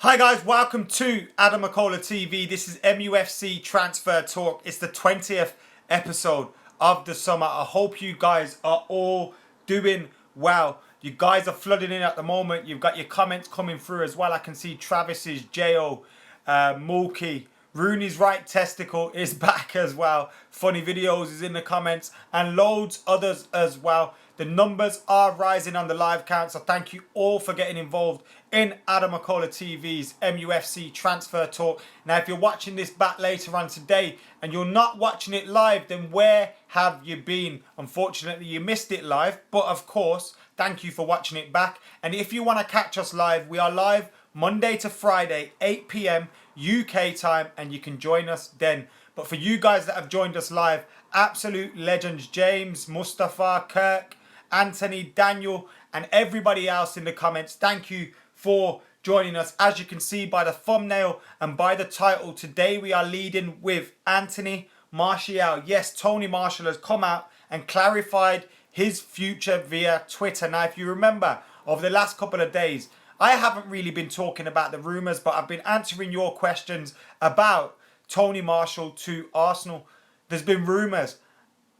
Hi guys, welcome to McKola TV. This is MUFC Transfer Talk. It's the 20th episode of the summer. I hope you guys are all doing well. You guys are flooding in at the moment. You've got your comments coming through as well. I can see Travis's, Jo, Mulkey, Rooney's right testicle is back as well. Funny videos is in the comments and loads others as well. The numbers are rising on the live count, so thank you all for getting involved in McKola TV's MUFC Transfer Talk. Now, if you're watching this back later on today and you're not watching it live, then where have you been? Unfortunately, you missed it live, but of course, thank you for watching it back. And if you want to catch us live, we are live Monday to Friday, 8 p.m. UK time, and you can join us then. But for you guys that have joined us live, absolute legends, James, Mustafa, Kirk, Anthony, Daniel, and everybody else in the comments, thank you for joining us. As you can see by the thumbnail and by the title, today we are leading with Anthony Martial. Yes, Tony Martial has come out and clarified his future via Twitter. Now, if you remember, over the last couple of days, I haven't really been talking about the rumours, but I've been answering your questions about Tony Martial to Arsenal. There's been rumours.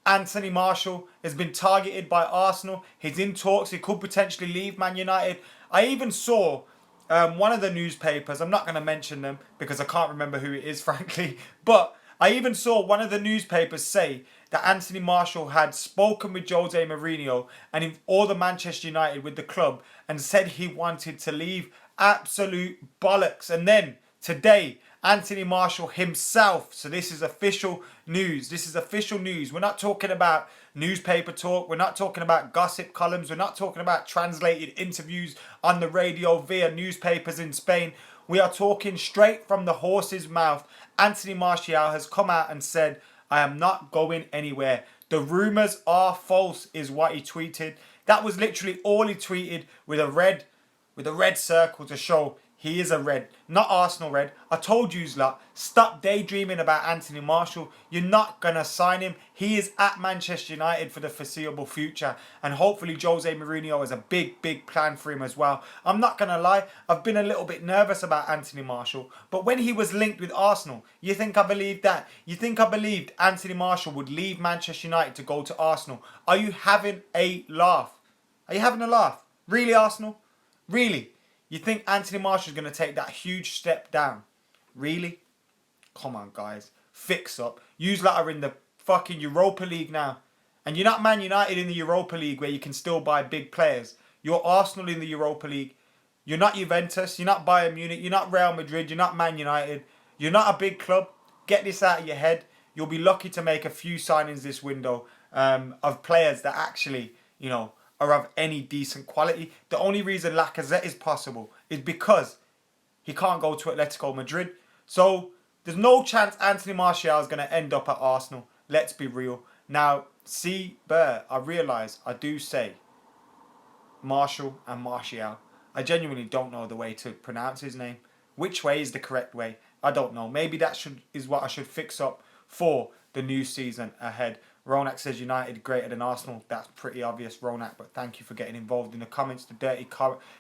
Anthony Martial has been targeted by Arsenal. He's in talks. He could potentially leave Man United. I even saw one of the newspapers, I'm not going to mention them because I can't remember who it is, frankly, but I even saw one of the newspapers say that Anthony Martial had spoken with Jose Mourinho and all the Manchester United with the club and said he wanted to leave. Absolute bollocks. And then today, Anthony Martial himself, so this is official news. This is official news. We're not talking about newspaper talk. We're not talking about gossip columns. We're not talking about translated interviews on the radio via newspapers in Spain. We are talking straight from the horse's mouth. Anthony Martial has come out and said, I am not going anywhere. The rumours are false, is what he tweeted. That was literally all he tweeted with a red circle to show he is a red, not Arsenal red. I told you lot, stop daydreaming about Anthony Martial. You're not going to sign him. He is at Manchester United for the foreseeable future. And hopefully Jose Mourinho has a big plan for him as well. I'm not going to lie, I've been a little bit nervous about Anthony Martial. But when he was linked with Arsenal, you think I believed that? You think I believed Anthony Martial would leave Manchester United to go to Arsenal? Are you having a laugh? Are you having a laugh? Really, Arsenal? Really? You think Anthony Martial is going to take that huge step down? Really? Come on, guys. Fix up. You lot are in the fucking Europa League now. And you're not Man United in the Europa League where you can still buy big players. You're Arsenal in the Europa League. You're not Juventus. You're not Bayern Munich. You're not Real Madrid. You're not Man United. You're not a big club. Get this out of your head. You'll be lucky to make a few signings this window of players that actually, are of any decent quality. The only reason Lacazette is possible is because he can't go to Atletico Madrid. So there's no chance Anthony Martial is going to end up at Arsenal. Let's be real. Now, I realise I do say Martial and Martial. I genuinely don't know the way to pronounce his name. Which way is the correct way? I don't know. Maybe that is what I should fix up for the new season ahead. Ronak says United greater than Arsenal. That's pretty obvious, Ronak, but thank you for getting involved in the comments. The Dirty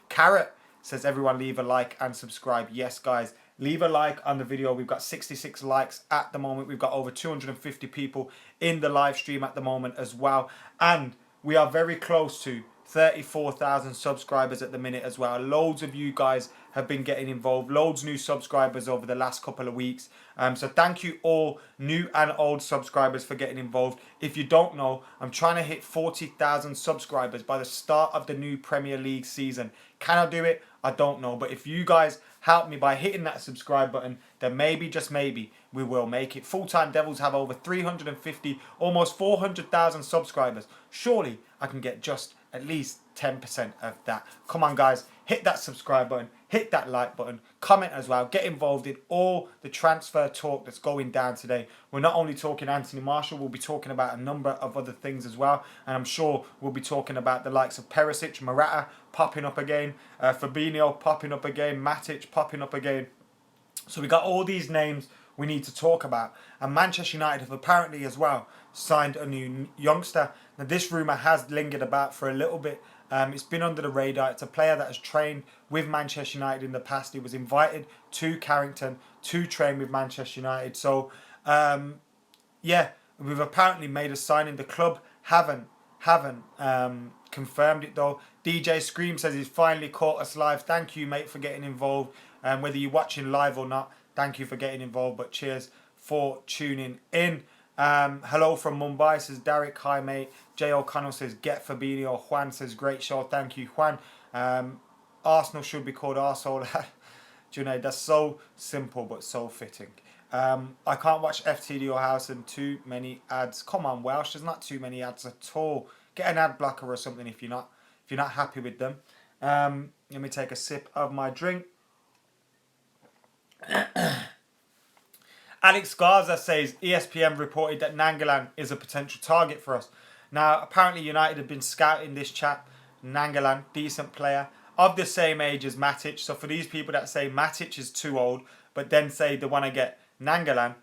Carrot says everyone leave a like and subscribe. Yes, guys, leave a like on the video. We've got 66 likes at the moment. We've got over 250 people in the live stream at the moment as well. And we are very close to 34,000 subscribers at the minute as well. Loads of you guys have been getting involved. Loads new subscribers over the last couple of weeks. So thank you all new and old subscribers for getting involved. If you don't know, I'm trying to hit 40,000 subscribers by the start of the new Premier League season. Can I do it? I don't know. But if you guys help me by hitting that subscribe button, then maybe, just maybe, we will make it. Full-Time Devils have over 350, almost 400,000 subscribers. Surely I can get just at least 10% of that. Come on, guys. Hit that subscribe button. Hit that like button. Comment as well. Get involved in all the transfer talk that's going down today. We're not only talking Anthony Martial, we'll be talking about a number of other things as well. And I'm sure we'll be talking about the likes of Perisic, Morata popping up again, Fabinho popping up again, Matic popping up again. So we got all these names we need to talk about. And Manchester United have apparently as well signed a new youngster. Now this rumour has lingered about for a little bit. It's been under the radar. It's a player that has trained with Manchester United in the past. He was invited to Carrington to train with Manchester United. So, yeah, we've apparently made a signing. The club haven't confirmed it though. DJ Scream says he's finally caught us live. Thank you, mate, for getting involved. Whether you're watching live or not, thank you for getting involved. But cheers for tuning in. Hello from Mumbai, says Derek. Hi, mate. Jay O'Connell says get Fabinho. Juan says great show. Thank you, Juan. Arsenal should be called arsehole. Junaid, that's so simple but so fitting. I can't watch FTD or House and too many ads. Come on, Welsh. There's not too many ads at all. Get an ad blocker or something if you're not happy with them. Let me take a sip of my drink. Alex Garza says ESPN reported that Nangolan is a potential target for us. Now, apparently United have been scouting this chap, Nangolan, decent player, of the same age as Matic. So for these people that say Matic is too old, but then say they want to get Nangolan,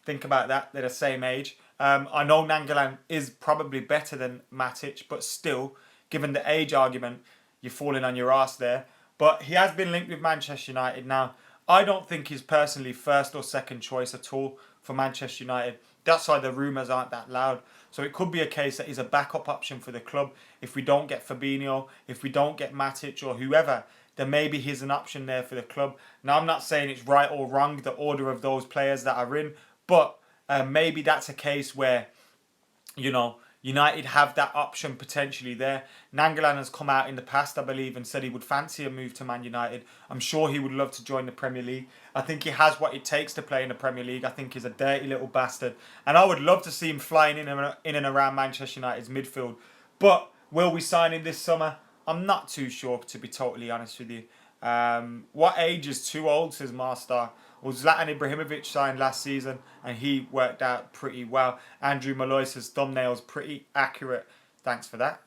think about that, they're the same age. I know Nangolan is probably better than Matic, but still, given the age argument, you're falling on your arse there. But he has been linked with Manchester United. Now, I don't think he's personally first or second choice at all for Manchester United. That's why the rumours aren't that loud. So it could be a case that he's a backup option for the club. If we don't get Fabinho, if we don't get Matic or whoever, then maybe he's an option there for the club. Now, I'm not saying it's right or wrong, the order of those players that are in, but maybe that's a case where, you know, United have that option potentially there. Nangolan has come out in the past, I believe, and said he would fancy a move to Man United. I'm sure he would love to join the Premier League. I think he has what it takes to play in the Premier League. I think he's a dirty little bastard. And I would love to see him flying in and around Manchester United's midfield. But will we sign him this summer? I'm not too sure, to be totally honest with you. What age is too old, says Marstar. Well, Zlatan Ibrahimovic signed last season and he worked out pretty well. Andrew Malloy says thumbnail's pretty accurate. Thanks for that.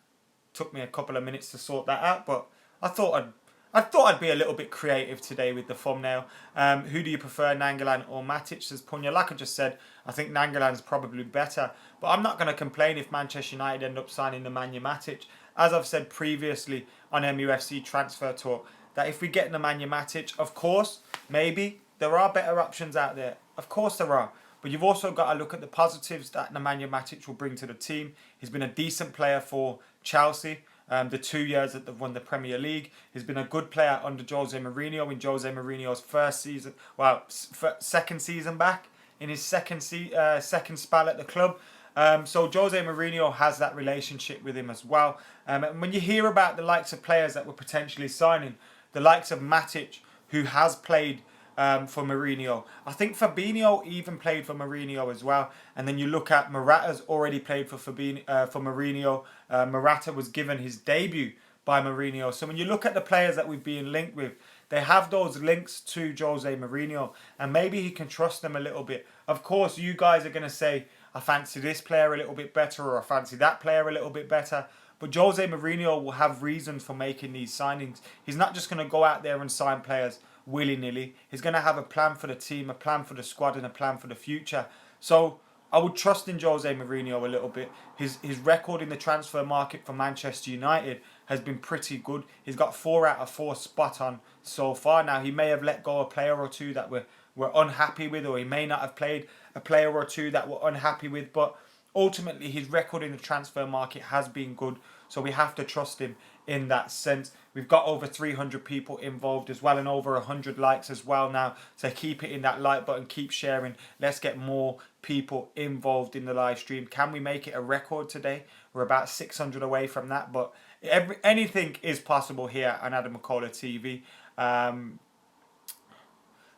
Took me a couple of minutes to sort that out, but I thought I'd be a little bit creative today with the thumbnail. Who do you prefer, Nangolan or Matic, says Punya? Like I just said, I think Nangolan's probably better. But I'm not going to complain if Manchester United end up signing Nemanja Matic. As I've said previously on MUFC Transfer Talk, that if we get Nemanja Matic, of course, maybe there are better options out there. Of course there are. But you've also got to look at the positives that Nemanja Matic will bring to the team. He's been a decent player for Chelsea. The 2 years that they've won the Premier League. He's been a good player under Jose Mourinho in Jose Mourinho's second season back, in his second spell at the club. So Jose Mourinho has that relationship with him as well. And when you hear about the likes of players that we're potentially signing, the likes of Matic, who has played for Mourinho. I think Fabinho even played for Mourinho as well. And then you look at Morata's already played for Mourinho. Morata was given his debut by Mourinho. So when you look at the players that we've been linked with, they have those links to Jose Mourinho. And maybe he can trust them a little bit. Of course, you guys are going to say, I fancy this player a little bit better or I fancy that player a little bit better. But Jose Mourinho will have reasons for making these signings. He's not just going to go out there and sign players willy-nilly. He's going to have a plan for the team, a plan for the squad and a plan for the future. So I would trust in Jose Mourinho a little bit. His record in the transfer market for Manchester United has been pretty good. He's got 4 out of 4 spot on so far. Now, he may have let go a player or two that we're unhappy with, or he may not have played a player or two that we're unhappy with, but ultimately his record in the transfer market has been good, so we have to trust him in that sense. We've got over 300 people involved as well and over 100 likes as well now, so keep hitting that like button, keep sharing. Let's get more people involved in the live stream. Can we make it a record today? We're about 600 away from that, but anything is possible here on Adam McKola TV.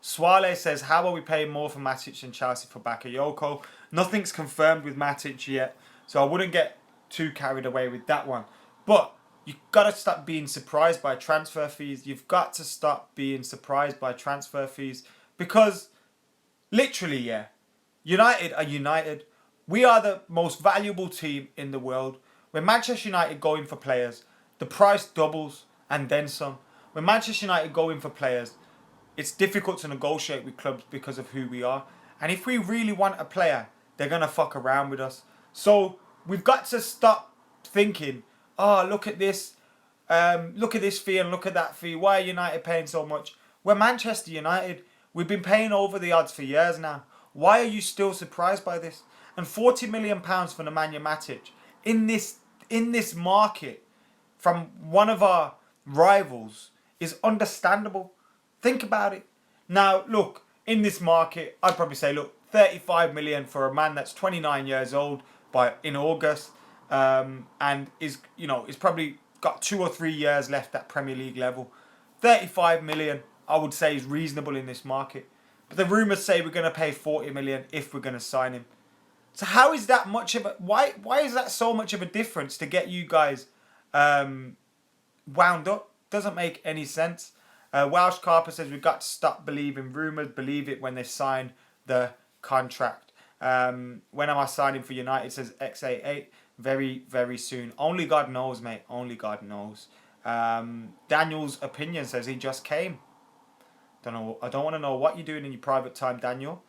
Swale says, how are we paying more for Matic and Chelsea for Bakayoko? Nothing's confirmed with Matic yet, so I wouldn't get too carried away with that one. But you've got to stop being surprised by transfer fees. You've got to stop being surprised by transfer fees because literally, yeah, United are United. We are the most valuable team in the world. When Manchester United go in for players, the price doubles and then some. When Manchester United go in for players, it's difficult to negotiate with clubs because of who we are. And if we really want a player, they're going to fuck around with us. So we've got to stop thinking, oh, look at this. look at this fee and look at that fee. Why are United paying so much? We're Manchester United. We've been paying over the odds for years now. Why are you still surprised by this? And £40 million for Nemanja Matic in this market from one of our rivals is understandable. Think about it. Now, look, in this market, I'd probably say, look, 35 million for a man that's 29 years old in August, and is probably got 2 or 3 years left at Premier League level. 35 million, I would say, is reasonable in this market. But the rumours say we're going to pay 40 million if we're going to sign him. So how is that much of a... Why is that so much of a difference to get you guys wound up? Doesn't make any sense. Welsh Carper says we've got to stop believing rumours. Believe it when they sign the contract. When am I signing for United? Says X88. Very, very soon. Only God knows, mate. Only God knows. Daniel's opinion says he just came. Don't know. I don't want to know what you're doing in your private time, Daniel.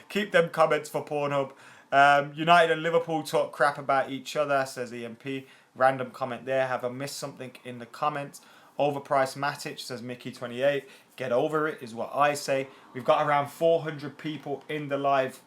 Keep them comments for Pornhub. United and Liverpool talk crap about each other, says EMP. Random comment there. Have I missed something in the comments? Overpriced Matic, says Mickey28. Get over it is what I say. We've got around 400 people in the live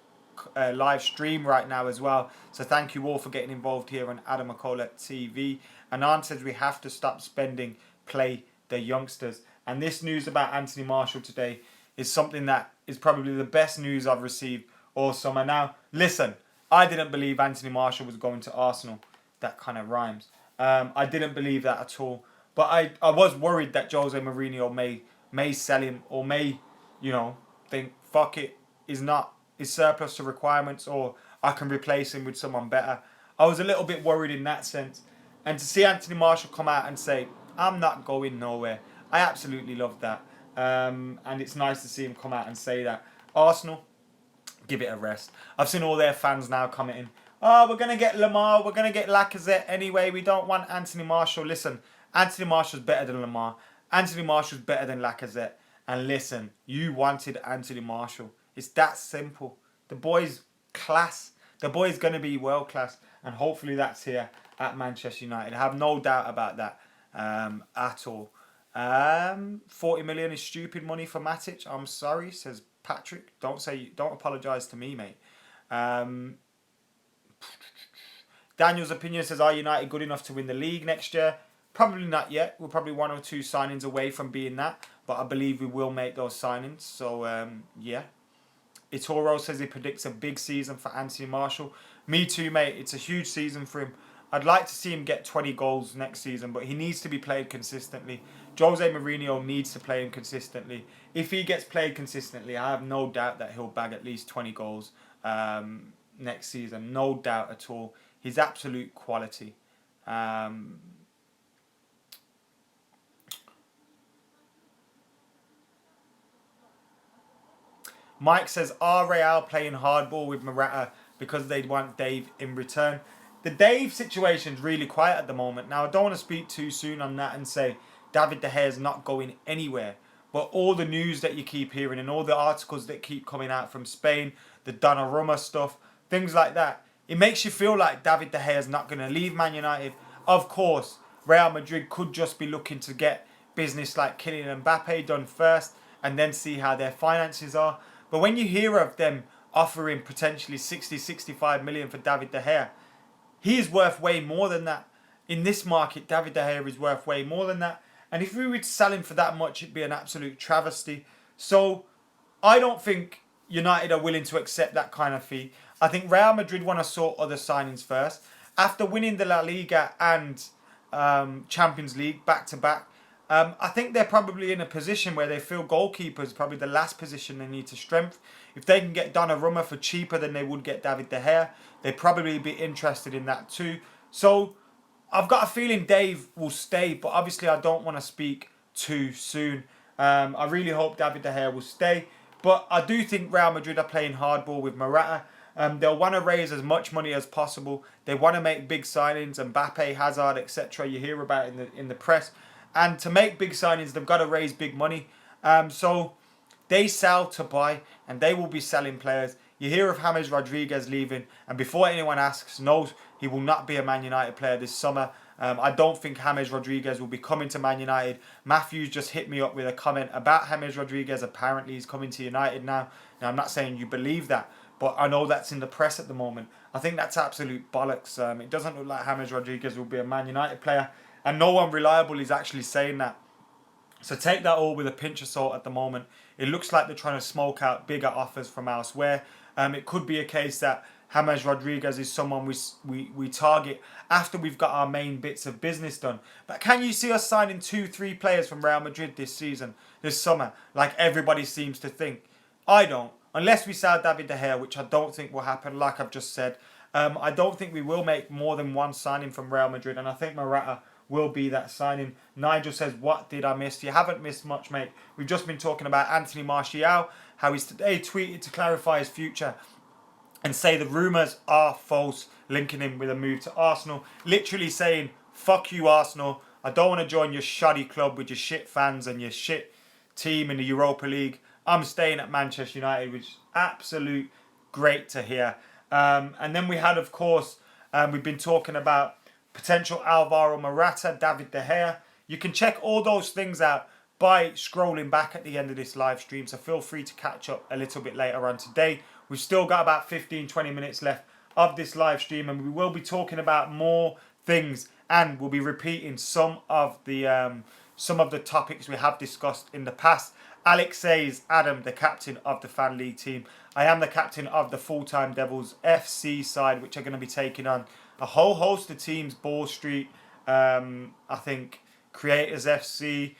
stream right now as well. So thank you all for getting involved here on Adam McKola TV. Anand says we have to stop spending, play the youngsters. And this news about Anthony Martial today is something that is probably the best news I've received all summer. Now, listen, I didn't believe Anthony Martial was going to Arsenal. That kind of rhymes. I didn't believe that at all. But I was worried that Jose Mourinho may sell him or may, think, fuck it, is surplus to requirements, or I can replace him with someone better. I was a little bit worried in that sense. And to see Anthony Martial come out and say, I'm not going nowhere, I absolutely loved that. And it's nice to see him come out and say that. Arsenal, give it a rest. I've seen all their fans now commenting, oh, we're going to get Lamar, we're going to get Lacazette anyway, we don't want Anthony Martial. Listen, Anthony Martial's better than Lamar. Anthony Martial's better than Lacazette. And listen, you wanted Anthony Martial. It's that simple. The boy's class. The boy's going to be world class. And hopefully that's here at Manchester United. I have no doubt about that at all. 40 million is stupid money for Matic. I'm sorry, says Patrick. Don't apologise to me, mate. Daniel's opinion says, are United good enough to win the league next year? Probably not yet. We're probably 1 or 2 signings away from being that. But I believe we will make those signings. So, yeah. Itoro says he predicts a big season for Anthony Martial. Me too, mate. It's a huge season for him. I'd like to see him get 20 goals next season, but he needs to be played consistently. Jose Mourinho needs to play him consistently. If he gets played consistently, I have no doubt that he'll bag at least 20 goals next season. No doubt at all. He's absolute quality. Mike says, are Real playing hardball with Morata because they want Dave in return? The Dave situation's really quiet at the moment. Now, I don't want to speak too soon on that and say David De Gea is not going anywhere. But all the news that you keep hearing and all the articles that keep coming out from Spain, the Donnarumma stuff, things like that, it makes you feel like David De Gea is not going to leave Man United. Of course, Real Madrid could just be looking to get business like Kylian Mbappe done first and then see how their finances are. But when you hear of them offering potentially 60, 65 million for David De Gea, he is worth way more than that. In this market, David De Gea is worth way more than that. And if we were to sell him for that much, it'd be an absolute travesty. So I don't think United are willing to accept that kind of fee. I think Real Madrid want to sort other signings first. After winning the La Liga and Champions League back-to-back, I think they're probably in a position where they feel goalkeeper is probably the last position they need to strengthen. If they can get Donnarumma for cheaper than they would get David De Gea, they'd probably be interested in that too. So I've got a feeling Dave will stay, but obviously I don't want to speak too soon. I really hope David De Gea will stay. But I do think Real Madrid are playing hardball with Morata. They'll want to raise as much money as possible. They want to make big signings, Mbappe, Hazard, etc. You hear about it in the press. And to make big signings, they've got to raise big money. So they sell to buy, and they will be selling players. You hear of James Rodriguez leaving, and before anyone asks, no, he will not be a Man United player this summer. I don't think James Rodriguez will be coming to Man United. Matthews just hit me up with a comment about James Rodriguez. Apparently he's coming to United now. Now, I'm not saying you believe that, but I know that's in the press at the moment. I think that's absolute bollocks. It doesn't look like James Rodriguez will be a Man United player, and no one reliable is actually saying that. So take that all with a pinch of salt at the moment. It looks like they're trying to smoke out bigger offers from elsewhere. It could be a case that James Rodriguez is someone we target after we've got our main bits of business done. But can you see us signing 2-3 players from Real Madrid this season, this summer, like everybody seems to think? I don't. Unless we sell David De Gea, which I don't think will happen, like I've just said. I don't think we will make more than one signing from Real Madrid, and I think Morata will be that signing. Nigel says, what did I miss? You haven't missed much, mate. We've just been talking about Anthony Martial, how he's today tweeted to clarify his future and say the rumours are false, linking him with a move to Arsenal. Literally saying, fuck you, Arsenal. I don't want to join your shoddy club with your shit fans and your shit team in the Europa League. I'm staying at Manchester United, which is absolute great to hear. And then we had, of course, we've been talking about potential ALVARO MORATA, David De Gea. You can check all those things out by scrolling back at the end of this live stream. So feel free to catch up a little bit later on today. We've still got about 15-20 minutes left of this live stream, and we will be talking about more things, and we'll be repeating some of the topics we have discussed in the past. Alex says, Adam, the captain of the Fan League team. I am the captain of the full-time Devils FC side, which are going to be taking on a whole host of teams. Ball Street, I think Creators FC.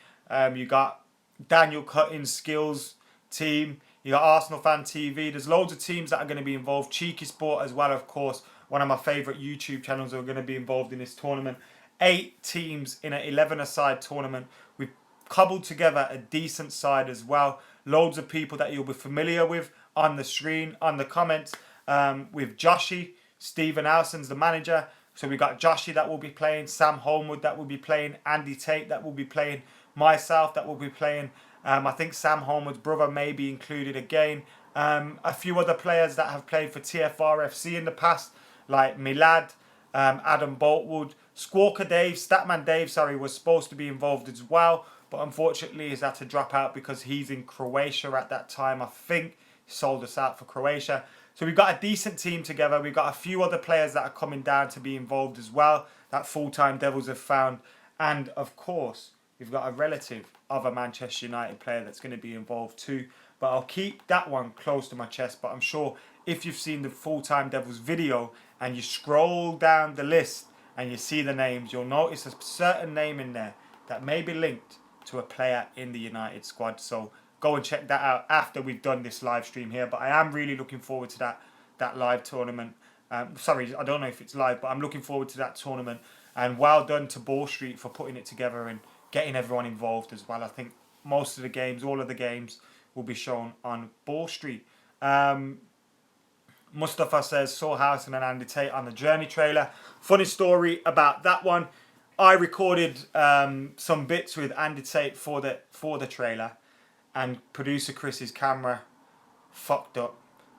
You got Daniel Cutting's Skills team. You got Arsenal Fan TV. There's loads of teams that are going to be involved. Cheeky Sport as well, of course. One of my favourite YouTube channels that are going to be involved in this tournament. 8 teams in an 11-a-side tournament. We've cobbled together a decent side as well. Loads of people that you'll be familiar with on the screen, on the comments. With Joshy, Stephen Alson's the manager. So we got Joshy that will be playing, Sam Homewood that will be playing, Andy Tate that will be playing, myself that will be playing. I think Sam Homewood's brother may be included again. A few other players that have played for TFR FC in the past, like Milad, Adam Boltwood, Squawker Dave, Statman Dave, was supposed to be involved as well, but unfortunately he's had to drop out because he's in Croatia at that time. I think he sold us out for Croatia. So we've got a decent team together. We've got a few other players that are coming down to be involved as well, that full-time Devils have found. And of course, we've got a relative of a Manchester United player that's going to be involved too. But I'll keep that one close to my chest. But I'm sure if you've seen the full-time Devils video and you scroll down the list and you see the names, you'll notice a certain name in there that may be linked to a player in the United squad. So go and check that out after we've done this live stream here. But I am really looking forward to that live tournament. Sorry, I don't know if it's live, but I'm looking forward to that tournament. And well done to Ball Street for putting it together and getting everyone involved as well. I think most of the games, all of the games, will be shown on Ball Street. Mustafa says, saw Howson and Andy Tate on the Journey trailer. Funny story about that one. I recorded some bits with Andy Tate for the trailer, and producer Chris's camera fucked up.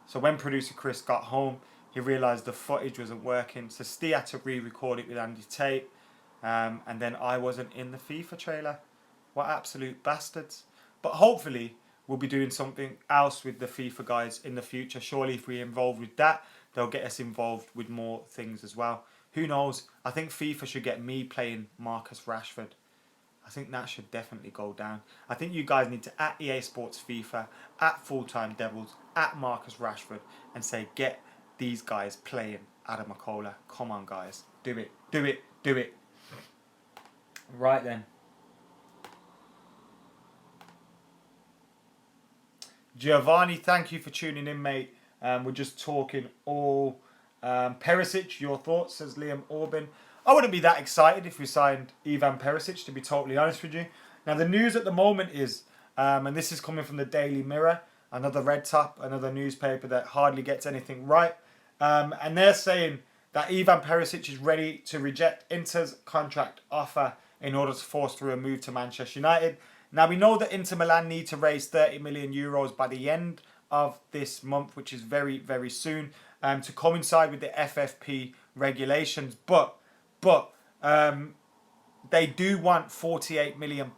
So when producer Chris got home, he realised the footage wasn't working. So Steve had to re-record it with Andy Tate. And then I wasn't in the FIFA trailer. What absolute bastards. But hopefully we'll be doing something else with the FIFA guys in the future. Surely if we're involved with that, they'll get us involved with more things as well. Who knows? I think FIFA should get me playing Marcus Rashford. I think that should definitely go down. I think you guys need to at EA Sports FIFA, at Full-Time Devils, at Marcus Rashford, and say, get these guys playing Adam McKola. Come on, guys. Do it. Do it. Do it. Right then. Giovanni, thank you for tuning in, mate. We're just talking all Perisic. Your thoughts, says Liam Orban. I wouldn't be that excited if we signed Ivan Perisic, to be totally honest with you. Now, the news at the moment is, and this is coming from the Daily Mirror, another red top, another newspaper that hardly gets anything right. And they're saying that Ivan Perisic is ready to reject Inter's contract offer in order to force through a move to Manchester United. Now, we know that Inter Milan need to raise 30 million euros by the end of this month, which is very, very soon, to coincide with the FFP regulations. But they do want £48 million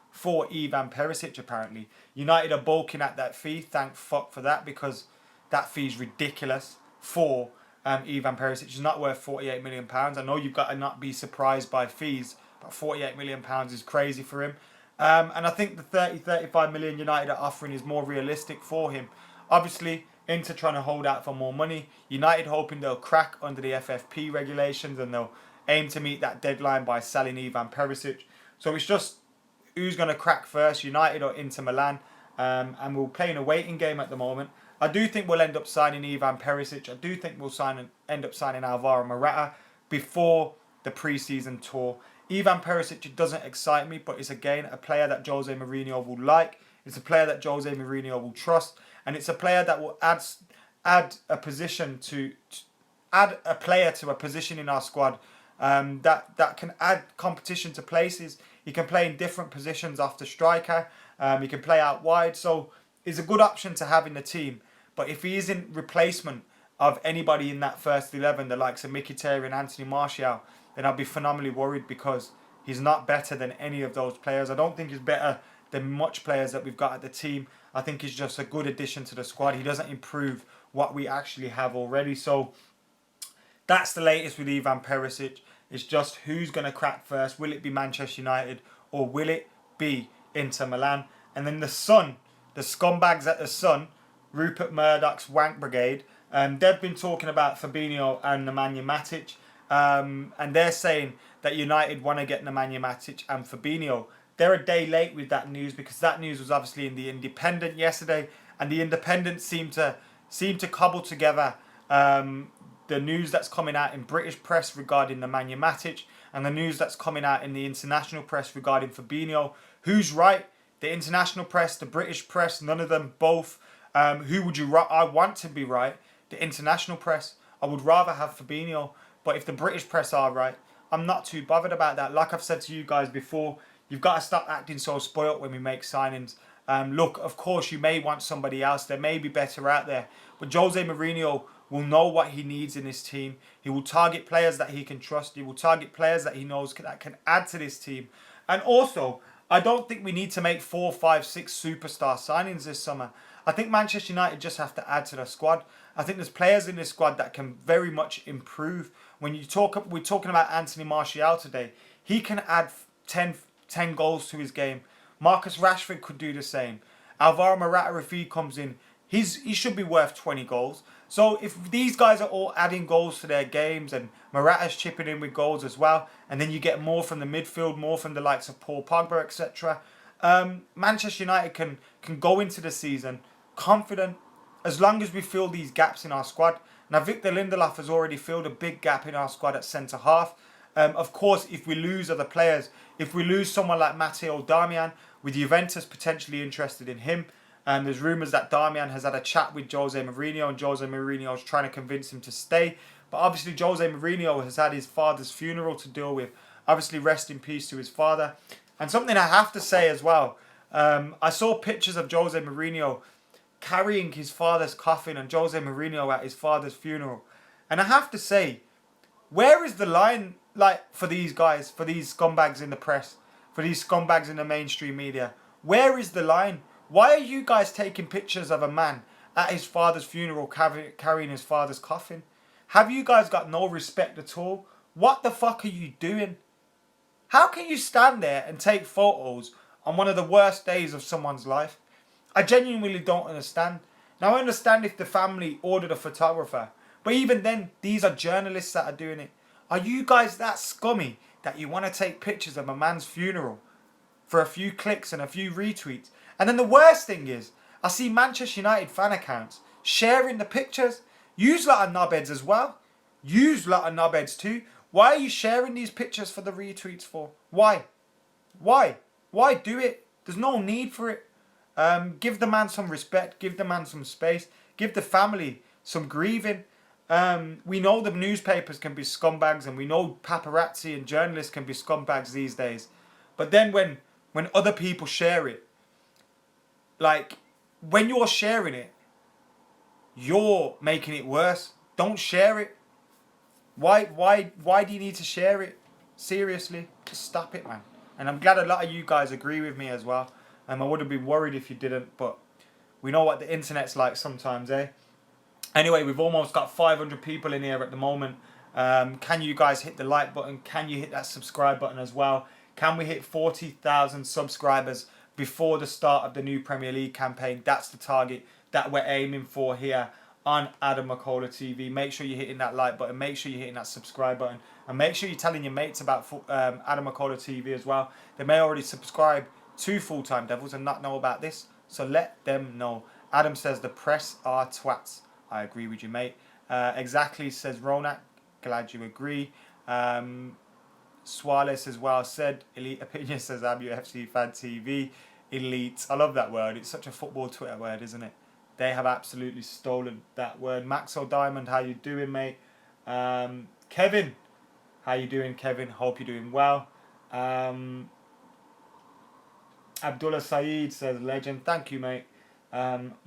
for Ivan Perisic, apparently. United are bulking at that fee. Thank fuck for that, because that fee is ridiculous for Ivan Perisic. He's not worth £48 million. I know you've got to not be surprised by fees, but £48 million is crazy for him. And I think the 35 million United are offering is more realistic for him. Obviously, Inter trying to hold out for more money. United hoping they'll crack under the FFP regulations and they'll aim to meet that deadline by selling Ivan Perisic. So it's just who's going to crack first, United or Inter Milan. And we're playing a waiting game at the moment. I do think we'll end up signing Ivan Perisic. I do think we'll end up signing ALVARO MORATA before the pre-season tour. Ivan Perisic doesn't excite me, but it's again a player that Jose Mourinho will like. It's a player that Jose Mourinho will trust, and it's a player that will add a position to add a player to a position in our squad that can add competition to places. He can play in different positions after striker. He can play out wide, so he's a good option to have in the team. But if he isn't replacement of anybody in that first 11, the likes of Mkhitaryan and Anthony Martial, then I'll be phenomenally worried, because he's not better than any of those players. I don't think he's better than much players that we've got at the team. I think he's just a good addition to the squad. He doesn't improve what we actually have already. So that's the latest with Ivan Perisic. It's just who's going to crack first. Will it be Manchester United or will it be Inter Milan? And then the Sun, the scumbags at the Sun, Rupert Murdoch's wank brigade, they've been talking about Fabinho and Nemanja Matic. And they're saying that United want to get Nemanja Matic and Fabinho. They're a day late with that news, because that news was obviously in the Independent yesterday, and the Independent seemed to cobble together the news that's coming out in British press regarding Nemanja Matic and the news that's coming out in the international press regarding Fabinho. Who's right? The international press, the British press, none of them, both. Who would you? I want to be right. The international press. I would rather have Fabinho. But if the British press are right, I'm not too bothered about that. Like I've said to you guys before, you've got to stop acting so spoilt when we make signings. Look, of course, you may want somebody else. There may be better out there. But Jose Mourinho will know what he needs in this team. He will target players that he can trust. He will target players that he knows that can add to this team. And also, I don't think we need to make 4, 5, 6 superstar signings this summer. I think Manchester United just have to add to the squad. I think there's players in this squad that can very much improve. When we're talking about Anthony Martial today, he can add 10 goals to his game. Marcus Rashford could do the same. ALVARO MORATA, if he comes in, he should be worth 20 goals. So if these guys are all adding goals to their games, and Morata's chipping in with goals as well, and then you get more from the midfield, more from the likes of Paul Pogba, etc., Manchester United can go into the season confident, as long as we fill these gaps in our squad. Now, Victor Lindelof has already filled a big gap in our squad at centre-half. Of course, if we lose other players, if we lose someone like Matteo Darmian, with Juventus potentially interested in him, there's rumours that Darmian has had a chat with Jose Mourinho, and Jose Mourinho is trying to convince him to stay. But obviously, Jose Mourinho has had his father's funeral to deal with. Obviously, rest in peace to his father. And something I have to say as well, I saw pictures of Jose Mourinho carrying his father's coffin, and Jose Mourinho at his father's funeral. And I have to say, where is the line, like, for these guys, for these scumbags in the press, for these scumbags in the mainstream media? Where is the line? Why are you guys taking pictures of a man at his father's funeral carrying his father's coffin? Have you guys got no respect at all? What the fuck are you doing? How can you stand there and take photos on one of the worst days of someone's life? I genuinely don't understand. Now, I understand if the family ordered a photographer, but even then, these are journalists that are doing it. Are you guys that scummy that you want to take pictures of a man's funeral for a few clicks and a few retweets? And then the worst thing is, I see Manchester United fan accounts sharing the pictures. Use lot of knobheads as well. Use lot of knobheads too. Why are you sharing these pictures for the retweets for? Why? Why? Why do it? There's no need for it. Give the man some respect. Give the man some space. Give the family some grieving. We know the newspapers can be scumbags, and we know paparazzi and journalists can be scumbags these days. But then when other people share it, like, when you're sharing it, you're making it worse. Don't share it. Why do you need to share it? Seriously, just stop it, man. And I'm glad a lot of you guys agree with me as well. I would have been worried if you didn't, but we know what the internet's like sometimes, eh? Anyway, we've almost got 500 people in here at the moment. Can you guys hit the like button? Can you hit that subscribe button as well? Can we hit 40,000 subscribers before the start of the new Premier League campaign? That's the target that we're aiming for here on Adam McKola TV. Make sure you're hitting that like button. Make sure you're hitting that subscribe button. And make sure you're telling your mates about Adam McKola TV as well. They may already subscribe to Full Time Devils and not know about this. So let them know. Adam says the press are twats. I agree with you, mate. Exactly, says Ronak. Glad you agree. Suarez as well said. Elite Opinion says MUFC Fan TV. Elite. I love that word. It's such a football Twitter word, isn't it? They have absolutely stolen that word. Maxwell Diamond, how you doing, mate? Kevin, how you doing, Kevin? Hope you're doing well. Abdullah Saeed says legend. Thank you, mate.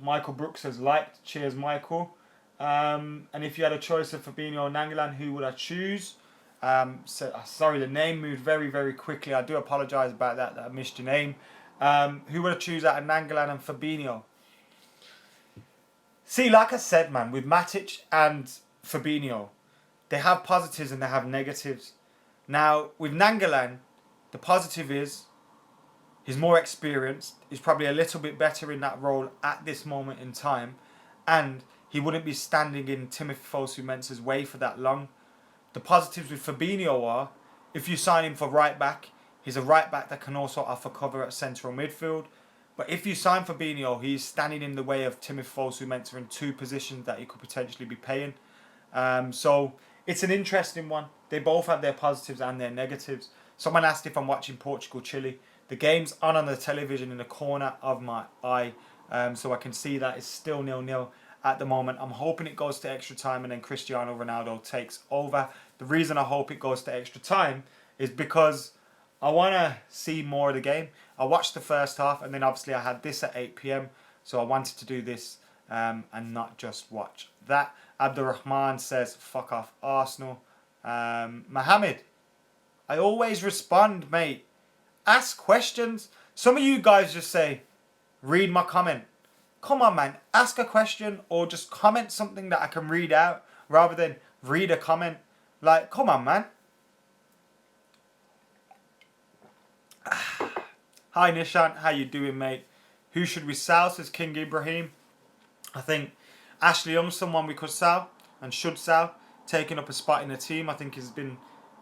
Michael Brooks says liked. Cheers, Michael. And if you had a choice of Fabinho or Nainggolan, who would I choose? Sorry, the name moved very, very quickly. I do apologise about that I missed your name. Who would I choose out of Nainggolan and Fabinho? See, like I said, man, with Matic and Fabinho, they have positives and they have negatives. Now, with Nainggolan, the positive is he's more experienced. He's probably a little bit better in that role at this moment in time. And he wouldn't be standing in Timothy Fosu-Mensah's way for that long. The positives with Fabinho are, if you sign him for right back, he's a right back that can also offer cover at central midfield. But if you sign Fabinho, he's standing in the way of Timothy Fosu-Mensah in two positions that he could potentially be paying. So it's an interesting one. They both have their positives and their negatives. Someone asked if I'm watching Portugal-Chile. The game's on the television in the corner of my eye. So I can see that it's still 0-0 at the moment. I'm hoping it goes to extra time and then Cristiano Ronaldo takes over. The reason I hope it goes to extra time is because I want to see more of the game. I watched the first half and then obviously I had this at 8 p.m. So I wanted to do this and not just watch that. Abdurrahman says, fuck off Arsenal. Mohammed, I always respond, mate. Ask questions. Some of you guys just say, read my comment. Come on, man. Ask a question or just comment something that I can read out rather than read a comment. Like, come on, man. Hi, Nishant. How you doing, mate? Who should we sell, says King Ibrahim. I think Ashley Young's someone we could sell and should sell. Taking up a spot in the team. I think he's been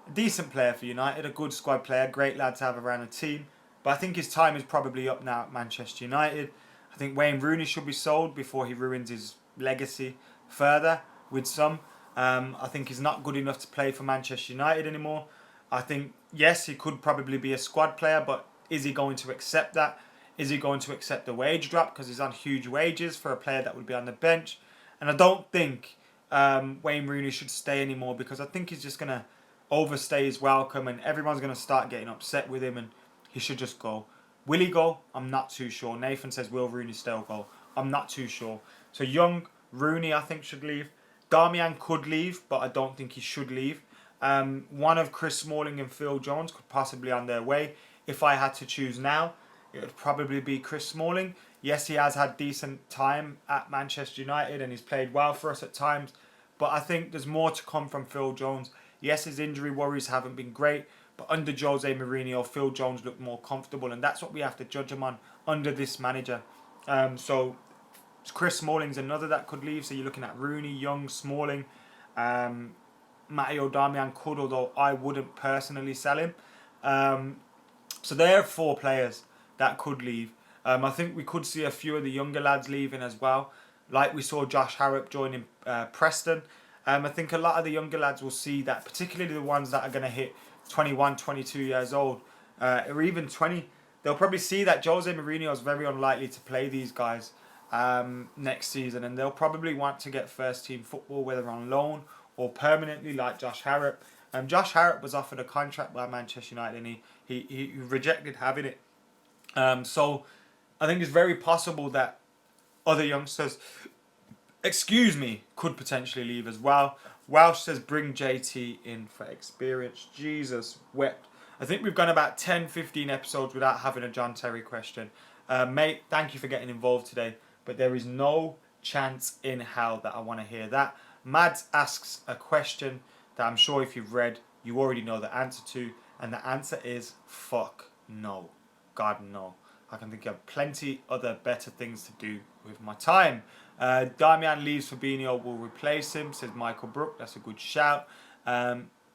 a decent player for United. A good squad player. Great lad to have around the team. But I think his time is probably up now at Manchester United. I think Wayne Rooney should be sold before he ruins his legacy further with some. I think he's not good enough to play for Manchester United anymore. I think, yes, he could probably be a squad player, but is he going to accept that? Is he going to accept the wage drop because he's on huge wages for a player that would be on the bench? And I don't think Wayne Rooney should stay anymore because I think he's just going to overstay his welcome and everyone's going to start getting upset with him and he should just go. Will he go? I'm not too sure. Nathan says, will Rooney still go? I'm not too sure. So Young, Rooney I think should leave. Darmian could leave, but I don't think he should leave. One of Chris Smalling and Phil Jones could possibly on their way. If I had to choose now, it would probably be Chris Smalling. Yes, he has had decent time at Manchester United and he's played well for us at times. But I think there's more to come from Phil Jones. Yes, his injury worries haven't been great. But under Jose Mourinho, Phil Jones looked more comfortable. And that's what we have to judge him on under this manager. So Chris Smalling's another that could leave. So you're looking at Rooney, Young, Smalling. Matteo Darmian could, although I wouldn't personally sell him. So there are 4 players that could leave. I think we could see a few of the younger lads leaving as well. Like we saw Josh Harrop joining Preston. I think a lot of the younger lads will see that, particularly the ones that are going to hit 21, 22 years old, or even 20. They'll probably see that Jose Mourinho is very unlikely to play these guys next season. And they'll probably want to get first team football, whether on loan or permanently, like Josh Harrop. Josh Harrop was offered a contract by Manchester United and he rejected having it. So I think it's very possible that other youngsters, could potentially leave as well. Welsh says, bring JT in for experience. Jesus wept. I think we've gone about 10, 15 episodes without having a John Terry question. Mate, thank you for getting involved today. But there is no chance in hell that I want to hear that. Mads asks a question that I'm sure if you've read, you already know the answer to. And the answer is, fuck no. God, no. I can think of plenty other better things to do with my time. Damian leaves, Fabinho will replace him, says Michael Brook. That's a good shout.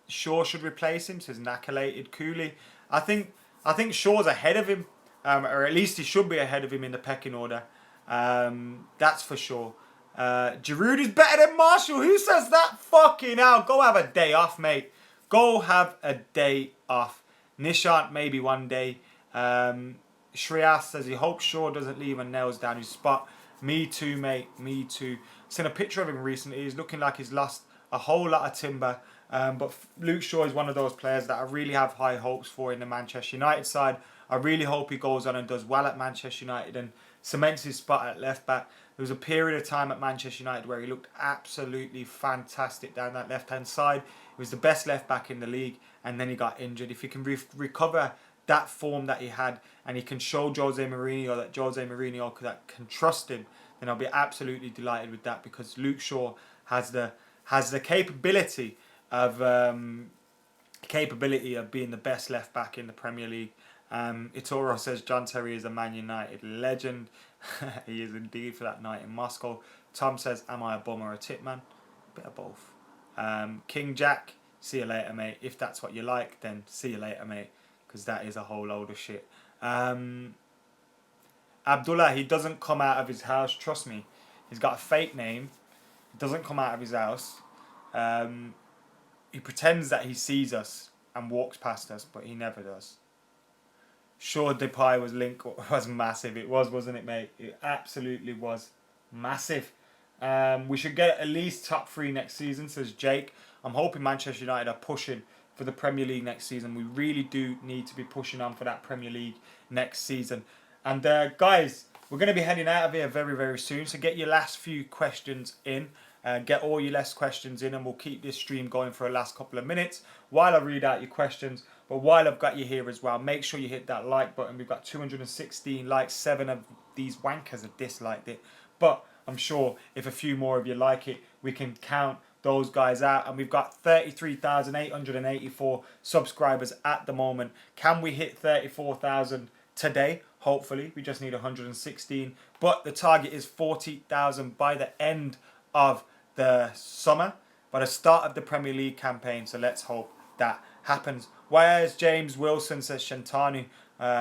Shaw should replace him, says Nakalated Cooley. I think Shaw's ahead of him, or at least he should be ahead of him in the pecking order. That's for sure. Giroud is better than Marshall. Who says that? Fucking hell. Go have a day off, mate. Go have a day off. Nishant maybe one day. Shreyas says he hopes Shaw doesn't leave and nails down his spot. Me too, mate. Me too. Seen a picture of him recently. He's looking like he's lost a whole lot of timber. But Luke Shaw is one of those players that I really have high hopes for in the Manchester United side. I really hope he goes on and does well at Manchester United and cements his spot at left back. There was a period of time at Manchester United where he looked absolutely fantastic down that left hand side. He was the best left back in the league, and then he got injured. If he can recover that form that he had, and he can show Jose Mourinho that Jose Mourinho can trust him, then I'll be absolutely delighted with that, because Luke Shaw has the capability of being the best left back in the Premier League. Itoro says John Terry is a Man United legend. He is indeed for that night in Moscow. Tom says, am I a bum or a tip man? Bit of both. King Jack, see you later, mate. If that's what you like, then see you later, mate, because that is a whole load of shit. Abdullah, he doesn't come out of his house, trust me. He's got a fake name. He doesn't come out of his house. He pretends that he sees us and walks past us, but he never does. Sure, Depay was massive. It was, wasn't it, mate? It absolutely was massive. We should get at least top 3 next season, says Jake. I'm hoping Manchester United are pushing for the Premier League next season. We really do need to be pushing on for that Premier League next season. And guys, we're going to be heading out of here very, very soon. So get your last few questions in. Get all your last questions in, and we'll keep this stream going for the last couple of minutes while I read out your questions. But while I've got you here as well, make sure you hit that like button. We've got 216 likes. 7 of these wankers have disliked it. But I'm sure if a few more of you like it, we can count those guys out. And we've got 33,884 subscribers at the moment. Can we hit 34,000 today? Hopefully. We just need 116. But the target is 40,000 by the end of the summer, by the start of the Premier League campaign. So let's hope that happens. Whereas James Wilson says Shantanu,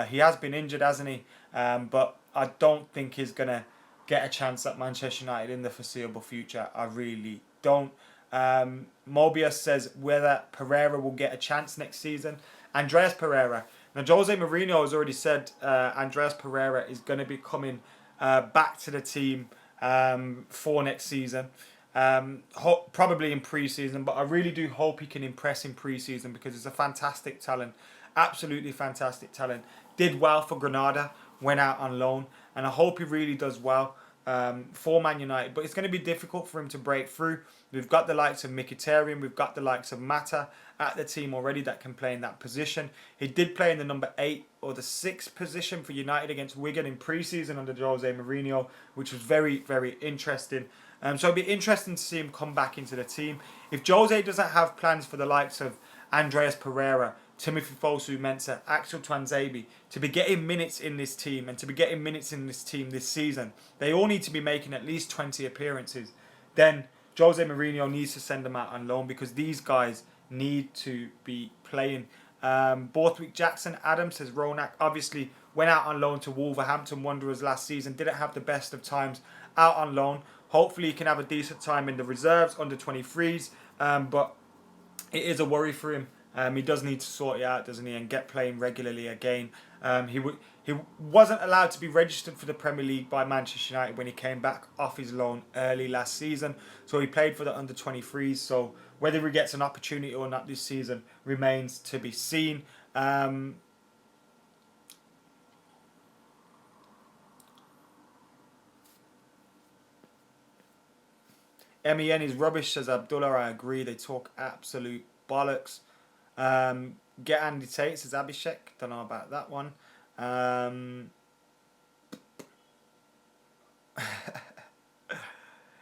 he has been injured, hasn't he? But I don't think he's going to get a chance at Manchester United in the foreseeable future. I really don't. Mobius says whether Pereira will get a chance next season. Andreas Pereira. Now, Jose Mourinho has already said Andreas Pereira is going to be coming back to the team for next season. Probably in pre-season, but I really do hope he can impress in pre-season, because he's a fantastic talent, absolutely fantastic talent. Did well for Granada, went out on loan, and I hope he really does well for Man United. But it's going to be difficult for him to break through. We've got the likes of Mkhitaryan, we've got the likes of Mata at the team already that can play in that position. He did play in the number 8 or the 6th position for United against Wigan in pre-season under Jose Mourinho, which was very, very interesting. So it'd be interesting to see him come back into the team. If Jose doesn't have plans for the likes of Andreas Pereira, Timothy Fosu-Mensah, Axel Tuanzebe to be getting minutes in this team and to be getting minutes in this team this season, they all need to be making at least 20 appearances. Then Jose Mourinho needs to send them out on loan, because these guys need to be playing. Borthwick Jackson Adams says Ronak obviously went out on loan to Wolverhampton Wanderers last season, didn't have the best of times out on loan. Hopefully he can have a decent time in the reserves, under 23s, but it is a worry for him. He does need to sort it out, doesn't he, and get playing regularly again. He wasn't allowed to be registered for the Premier League by Manchester United when he came back off his loan early last season. So he played for the under 23s. So whether he gets an opportunity or not this season remains to be seen. MEN is rubbish, says Abdullah. I agree. They talk absolute bollocks. Get Andy Tate, says Abhishek. Don't know about that one.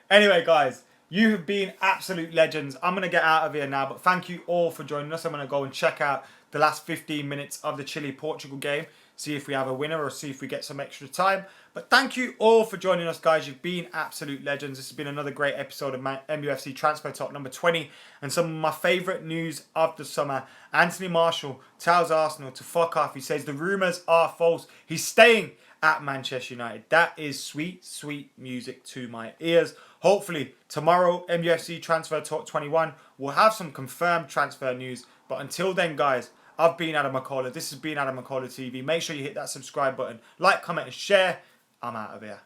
Anyway, guys, you have been absolute legends. I'm going to get out of here now, but thank you all for joining us. I'm going to go and check out the last 15 minutes of the Chile-Portugal game, see if we have a winner or see if we get some extra time. But thank you all for joining us, guys. You've been absolute legends. This has been another great episode of MUFC Transfer Talk number 20. And some of my favourite news of the summer. Anthony Martial tells Arsenal to fuck off. He says the rumours are false. He's staying at Manchester United. That is sweet, sweet music to my ears. Hopefully, tomorrow, MUFC Transfer Talk 21, we'll have some confirmed transfer news. But until then, guys, I've been Adam McKola. This has been Adam McKola TV. Make sure you hit that subscribe button, like, comment, and share. I'm out of here.